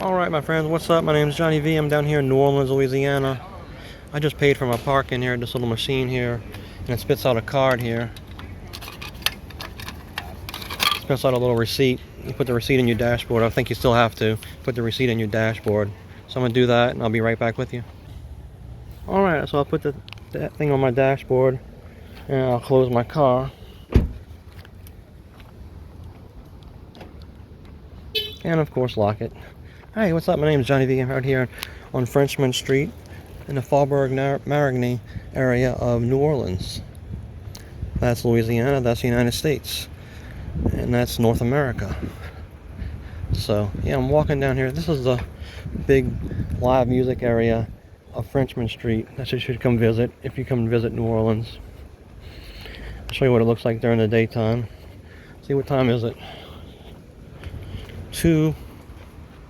Alright my friends, what's up? My name is Johnny V. I'm down here in New Orleans, Louisiana. I just paid for my parking here, this little machine here, and it spits out a card here. It spits out a little receipt. You put the receipt in your dashboard. I think you still have to put the receipt in your dashboard. So I'm going to do that and I'll be right back with you. Alright, so I'll put that thing on my dashboard and I'll close my car. And of course lock it. Hey, what's up? My name is Johnny V. I'm out here on Frenchmen Street in the Faubourg-Marigny area of New Orleans. That's Louisiana, that's the United States, and that's North America. So, yeah, I'm walking down here. This is the big live music area of Frenchmen Street that you should come visit if you come visit New Orleans. I'll show you what it looks like during the daytime. See, what time is it?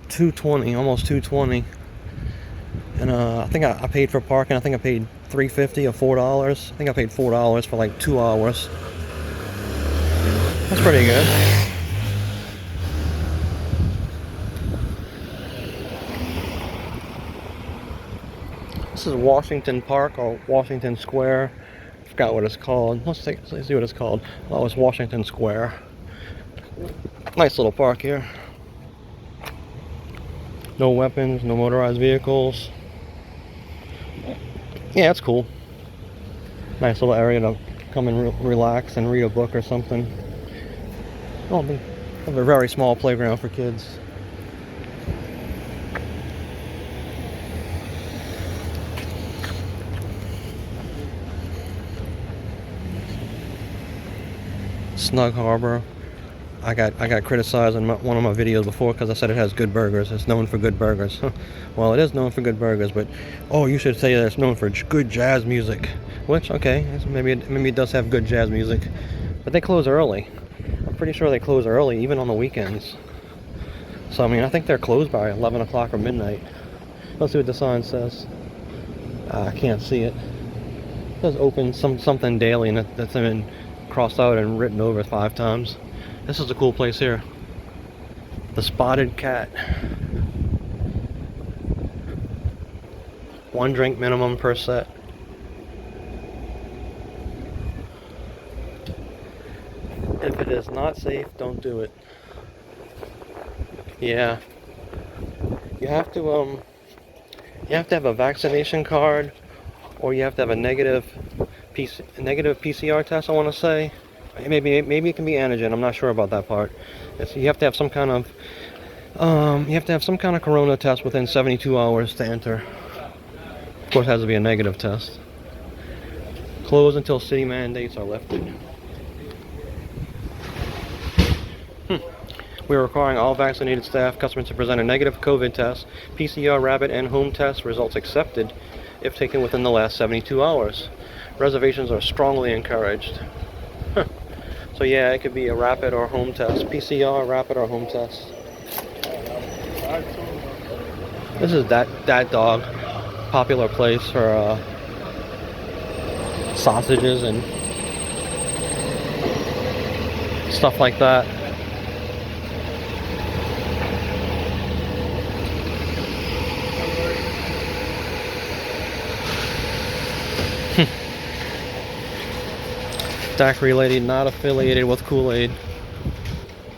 2:20, almost 2:20, and I think I paid for parking. I think I paid $3.50 or $4. I think I paid $4 for like 2 hours. That's pretty good. This is Washington Park or Washington Square. I forgot what it's called. Let's see what it's called. Oh, it's Washington Square. Nice little park here. No weapons, no motorized vehicles. Yeah, it's cool. Nice little area to come and relax and read a book or something. Oh, they have a very small playground for kids. Snug Harbor. I got criticized in one of my videos before because I said it has good burgers. It's known for good burgers. Well, it is known for good burgers, but oh, you should say that it's known for good jazz music. Which, okay, maybe it does have good jazz music, but they close early. I'm pretty sure they close early, even on the weekends. So I mean, I think they're closed by 11 o'clock or midnight. Let's see what the sign says. I can't see it. It says open something daily, and that's been crossed out and written over 5 times. This is a cool place here. The Spotted Cat. 1 drink minimum per set. If it is not safe, don't do it. Yeah. You have to have a vaccination card, or you have to have a negative PCR test, I want to say. Maybe it can be antigen. I'm not sure about that part. You have to have some kind of corona test within 72 hours to enter. Of course, it has to be a negative test. Closed until city mandates are lifted. We are requiring all vaccinated staff customers to present a negative COVID test, PCR, rapid, and home test results accepted if taken within the last 72 hours. Reservations are strongly encouraged. So yeah, it could be a rapid or home test. PCR, rapid, or home test. This is that dog. Popular place for sausages and stuff like that. Daiquiri lady not affiliated with Kool-Aid.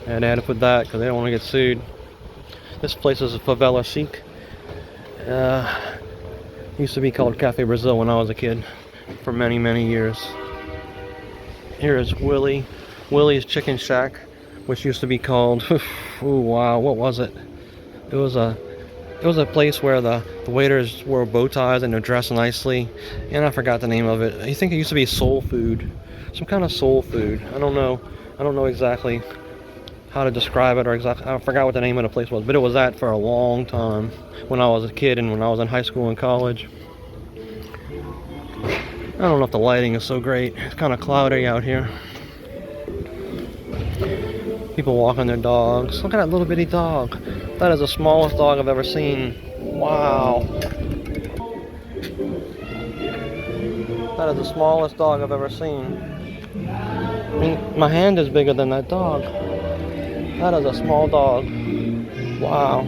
And I had to put that because they don't want to get sued. This place is a favela chic. Used to be called Cafe Brazil when I was a kid for many years. Here is Willie's Chicken Shack, which used to be called oh wow, what was it? It was a place where the waiters wore bow ties and they're dressed nicely, and I forgot the name of it. I think it used to be soul food. Some kind of soul food. I don't know exactly how to describe it, or I forgot what the name of the place was, but it was that for a long time when I was a kid and when I was in high school and college. I don't know if the lighting is so great. It's kind of cloudy out here. People walking their dogs. Look at that little bitty dog. That is the smallest dog I've ever seen. Wow. That is the smallest dog I've ever seen. I mean, my hand is bigger than that dog. That is a small dog. Wow.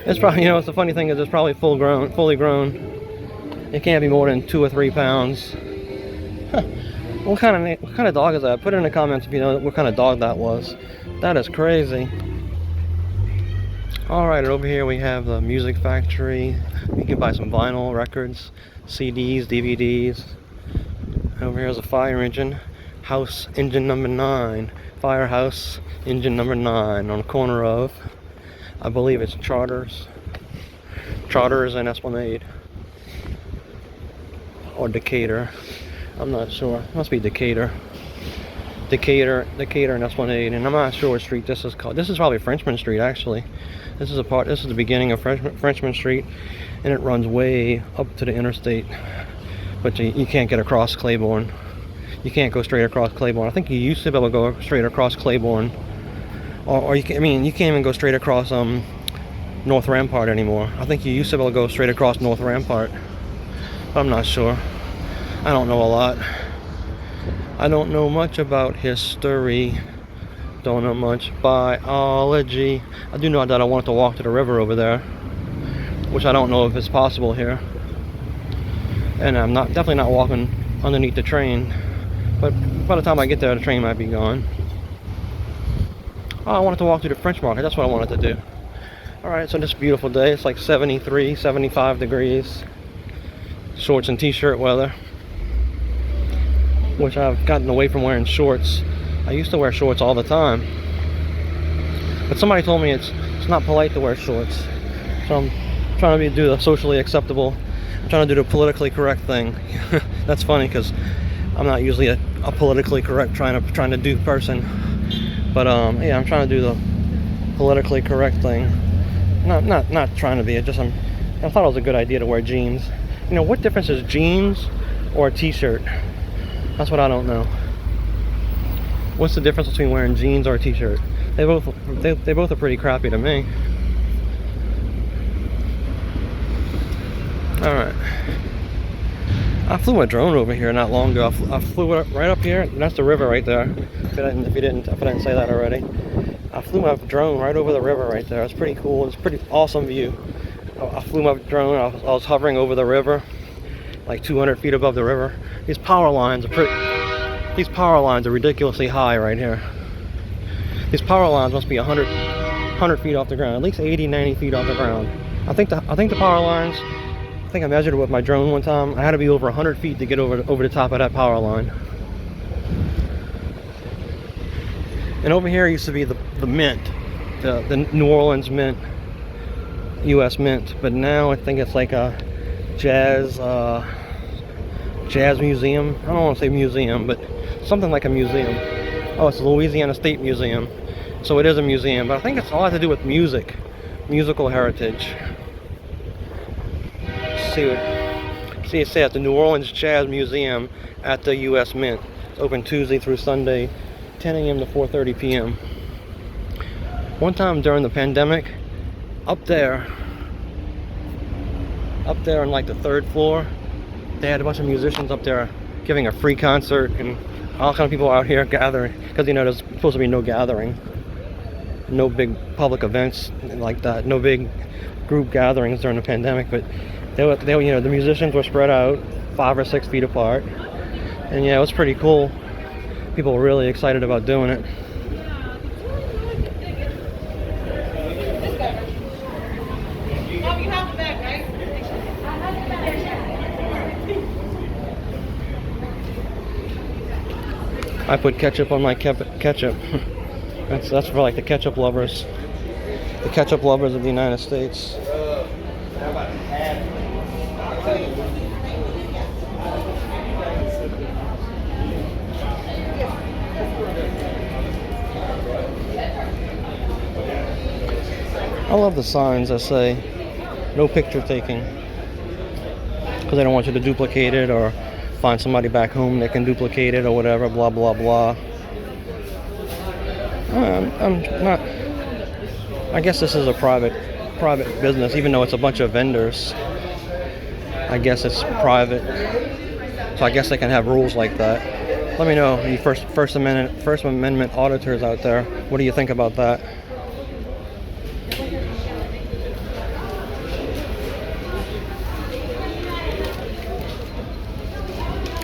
It's probably, you know, it's the funny thing is it's probably fully grown. It can't be more than 2 or 3 pounds. What kind of dog is that? Put it in the comments if you know what kind of dog that was. That is crazy. Alright, over here we have the music factory. You can buy some vinyl records, CDs, DVDs. Over here is a fire engine. House engine number 9. Firehouse engine number 9 on the corner of, I believe it's Charters and Esplanade. Or Decatur. I'm not sure. It must be Decatur and Esplanade, and I'm not sure what street this is called. This is probably Frenchmen Street, actually. This is the beginning of Frenchmen Street, and it runs way up to the interstate. But you can't get across Claiborne. You can't go straight across Claiborne. I think you used to be able to go straight across Claiborne, or you can't even go straight across North Rampart anymore. I think you used to be able to go straight across North Rampart. I'm not sure. I don't know a lot. I don't know much about history. Don't know much biology. I do know that I wanted to walk to the river over there, which I don't know if it's possible here. And I'm definitely not walking underneath the train. But by the time I get there, the train might be gone. Oh, I wanted to walk through the French Market. That's what I wanted to do. Alright, so this beautiful day. It's like 73, 75 degrees. Shorts and t-shirt weather. Which I've gotten away from wearing shorts. I used to wear shorts all the time. But somebody told me it's not polite to wear shorts. So I'm trying to do the socially acceptable. I'm trying to do the politically correct thing. That's funny because I'm not usually a politically correct trying to do person. But yeah, I'm trying to do the politically correct thing. Not trying to be. I thought it was a good idea to wear jeans. You know, what difference is jeans or a t-shirt? That's what I don't know. What's the difference between wearing jeans or a t-shirt? They both are pretty crappy to me. Alright. I flew a drone over here not long ago. I flew it right up here. And that's the river right there. If I didn't say that already. I flew my drone right over the river right there. It's pretty cool. It's a pretty awesome view. I flew my drone. I was hovering over the river, like 200 feet above the river. These power lines are ridiculously high right here. These power lines must be 100 feet off the ground, at least 80, 90 feet off the ground. I think the power lines, I think I measured it with my drone one time. I had to be over 100 feet to get over the top of that power line. And over here used to be the mint, the New Orleans Mint, U.S. Mint. But now I think it's like a jazz museum. I don't want to say museum, but something like a museum. Oh, it's the Louisiana State Museum. So it is a museum, but I think it's all has to do with music, musical heritage. See, it says the New Orleans Jazz Museum at the U.S. Mint. It's open Tuesday through Sunday, 10 a.m. to 4:30 p.m. One time during the pandemic, up there on like the 3rd floor, they had a bunch of musicians up there giving a free concert, and all kind of people out here gathering, because you know there's supposed to be no gathering, no big public events like that, no big group gatherings during the pandemic. But they you know, the musicians were spread out 5 or 6 feet apart, and yeah, it was pretty cool. People were really excited about doing it. I put ketchup on my ketchup. That's for like the ketchup lovers. The ketchup lovers of the United States. I love the signs that say no picture taking, because they don't want you to duplicate it or find somebody back home that can duplicate it or whatever, blah blah blah. I'm not, I guess this is a private business, even though it's a bunch of vendors. I guess it's private, so I guess they can have rules like that. Let me know, you First Amendment auditors out there, what do you think about that?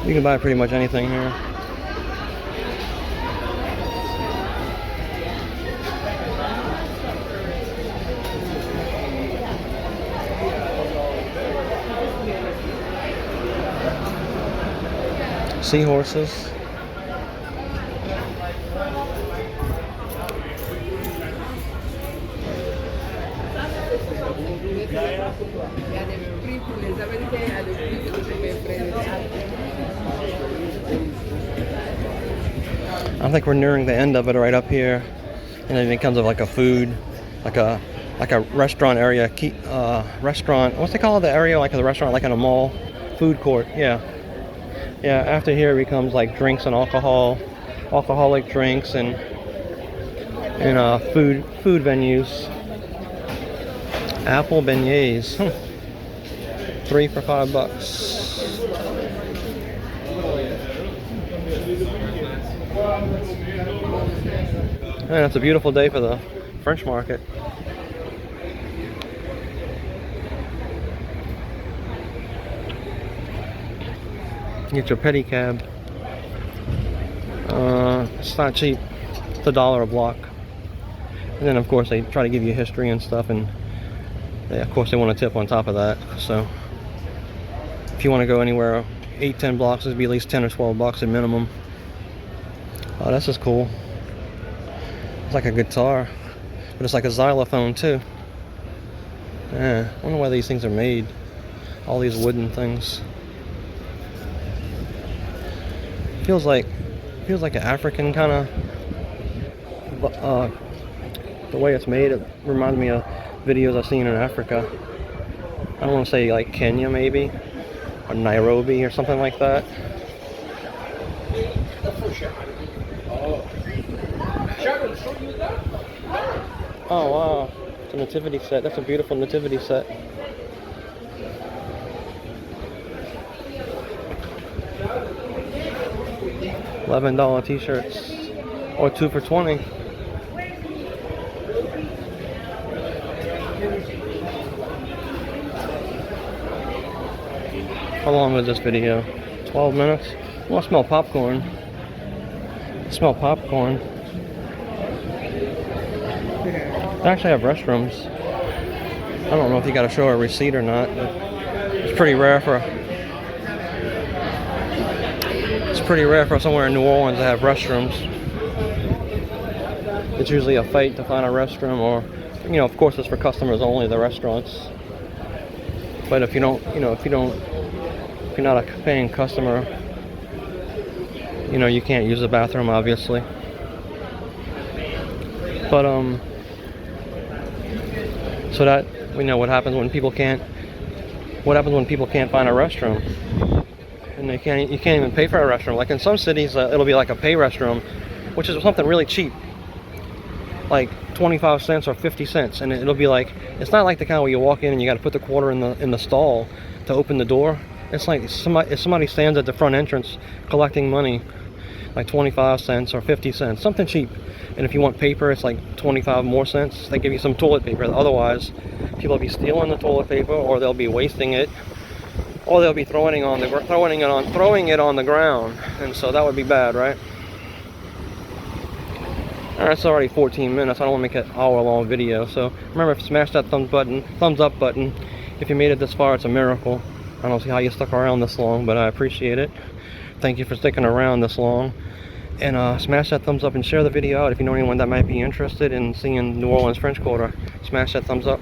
You can buy pretty much anything here. Seahorses. I think we're nearing the end of it right up here, and then it becomes like a food, like a restaurant area. Restaurant. What's they call the area like the restaurant, like in a mall, food court. Yeah. Yeah. After here it becomes like drinks and alcoholic drinks and food venues. Apple beignets, 3 for $5. And it's a beautiful day for the French market. Get your pedicab. It's not cheap. It's $1 a block. And then of course they try to give you history and stuff, and of course they want a tip on top of that. So if you want to go anywhere 8-10 blocks, it'd be at least 10 or 12 bucks at minimum. Oh, this is cool. It's like a guitar, but it's like a xylophone too. Yeah, I wonder why these things are made. All these wooden things. Feels like an African kind of. The way it's made, it reminds me of videos I've seen in Africa. I don't want to say like Kenya maybe, or Nairobi or something like that. Oh wow, it's a nativity set. That's a beautiful nativity set. $11 t-shirts, or 2 for $20. How long is this video? 12 minutes? Oh, I smell popcorn. I smell popcorn. They actually have restrooms. I don't know if you got to show a receipt or not, but it's pretty rare for somewhere in New Orleans to have restrooms. It's usually a fight to find a restroom, or of course it's for customers only, the restaurants. But if you're not a paying customer, you can't use the bathroom obviously. But so that what happens when people can't find a restroom, and you can't even pay for a restroom. Like in some cities, it'll be like a pay restroom, which is something really cheap, like 25 cents or 50 cents, and it'll be like, it's not like the kind where you walk in and you got to put the quarter in the stall to open the door. It's like if somebody stands at the front entrance collecting money, like 25 cents or 50 cents, something cheap. And if you want paper, it's like 25 more cents. They give you some toilet paper. Otherwise, people will be stealing the toilet paper, or they'll be wasting it, or they'll be throwing it on the ground. And so that would be bad, right? Alright, it's already 14 minutes. I don't want to make an hour-long video. So remember, smash that thumbs up button. If you made it this far, it's a miracle. I don't see how you stuck around this long, but I appreciate it. Thank you for sticking around this long. And smash that thumbs up and share the video out if you know anyone that might be interested in seeing New Orleans French Quarter. Smash that thumbs up.